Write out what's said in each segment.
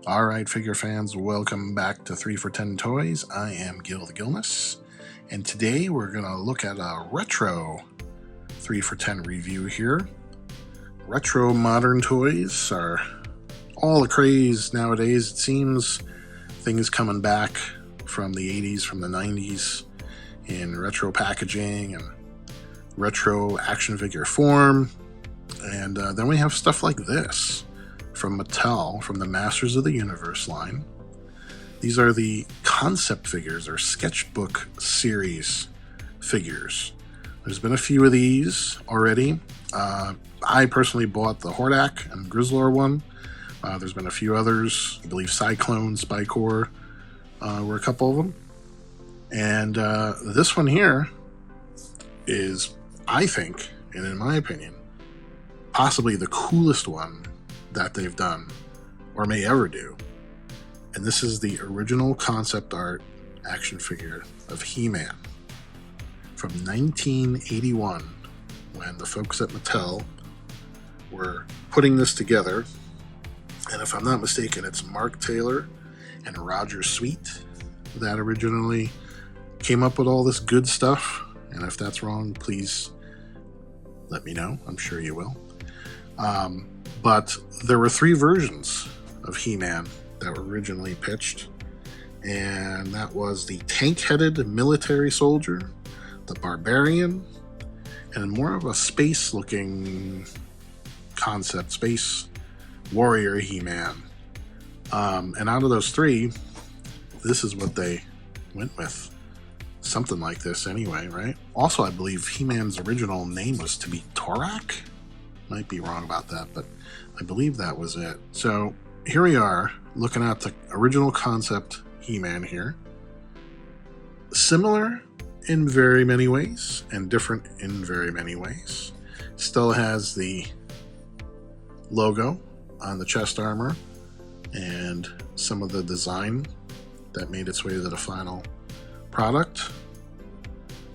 Alright, figure fans, welcome back to 3 for 10 Toys. I am Gil the Gilness, and today we're going to look at a retro 3 for 10 review here. Retro modern toys are all the craze nowadays. It seems things coming back from the 80s, from the 90s in retro packaging and retro action figure form. And then we have stuff like this from Mattel, from the Masters of the Universe line. These are the concept figures or sketchbook series figures. There's been a few of these already. I personally bought the Hordak and Grizzlor one. There's been a few others. I believe Cyclone, Spycore were a couple of them. And this one here is, I think, and in my opinion, possibly the coolest one that they've done or may ever do. And this is the original concept art action figure of He-Man from 1981, when the folks at Mattel were putting this together. And if I'm not mistaken, it's Mark Taylor and Roger Sweet that originally came up with all this good stuff. And if that's wrong, please let me know. I'm sure you will. But there were 3 versions of He-Man that were originally pitched. And that was the tank-headed military soldier, the barbarian, and more of a space-looking concept, space warrior He-Man. And out of those 3, this is what they went with. Something like this anyway, right? Also, I believe He-Man's original name was to be Torak. Might be wrong about that, but I believe that was it. So here we are, looking at the original concept He-Man here. Similar in very many ways, and different in very many ways. Still has the logo on the chest armor and some of the design that made its way to the final product.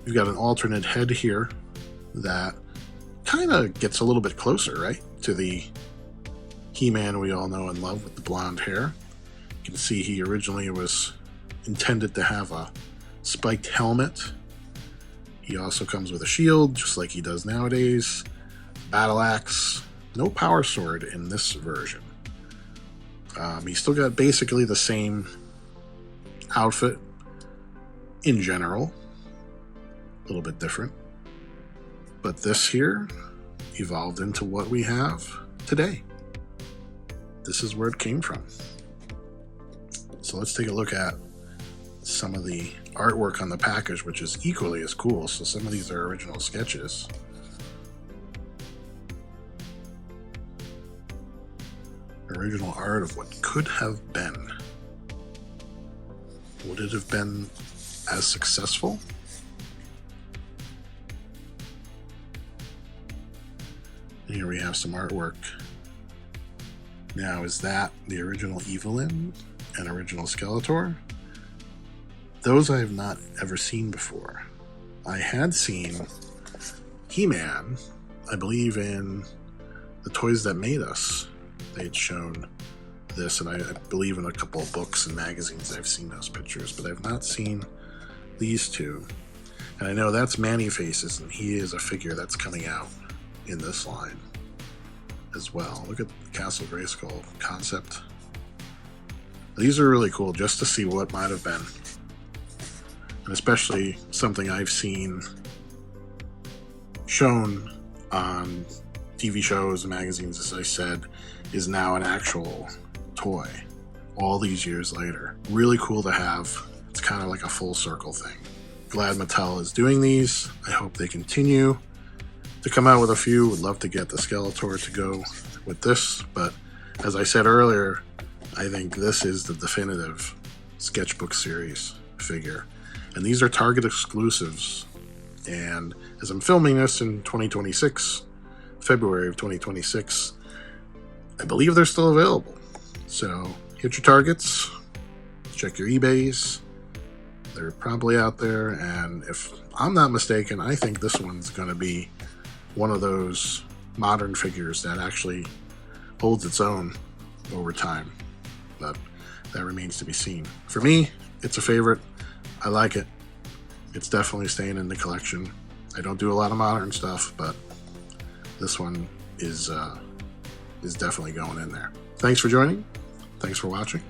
You've got an alternate head here that kind of gets a little bit closer, right, to the He-Man we all know and love with the blonde hair. You can see he originally was intended to have a spiked helmet. He also comes with a shield, just like he does nowadays. Battle axe. No power sword in this version. He's still got basically the same outfit in general. A little bit different. But this here evolved into what we have today. This is where it came from. So let's take a look at some of the artwork on the package, which is equally as cool. So some of these are original sketches. Original art of what could have been. Would it have been as successful? Here we have some artwork. Now, is that the original Evelyn and original Skeletor? Those I have not ever seen before. I had seen He-Man, I believe, in the Toys That Made Us. They had shown this, and I believe in a couple of books and magazines I've seen those pictures, but I've not seen these two. And I know that's Man-E-Faces, and he is a figure that's coming out in this line as well. Look at the Castle Grayskull concept. These are really cool just to see what might have been, and especially something I've seen shown on TV shows and magazines, as I said, is now an actual toy all these years later. Really cool to have. It's kind of like a full circle thing. Glad Mattel is doing these. I hope they continue to come out with a few. Would love to get the Skeletor to go with this, but as I said earlier, I think this is the definitive sketchbook series figure. And these are Target exclusives. And as I'm filming this in 2026, February of 2026, I believe they're still available. So hit your Targets, check your eBays. They're probably out there, and if I'm not mistaken, I think this one's going to be one of those modern figures that actually holds its own over time, but that remains to be seen. For me, it's a favorite. I like it. It's definitely staying in the collection. I don't do a lot of modern stuff, but this one is definitely going in there. Thanks for joining. Thanks for watching.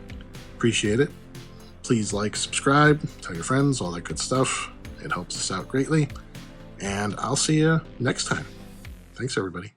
Appreciate it. Please like, subscribe, tell your friends, all that good stuff. It helps us out greatly. And I'll see you next time. Thanks, everybody.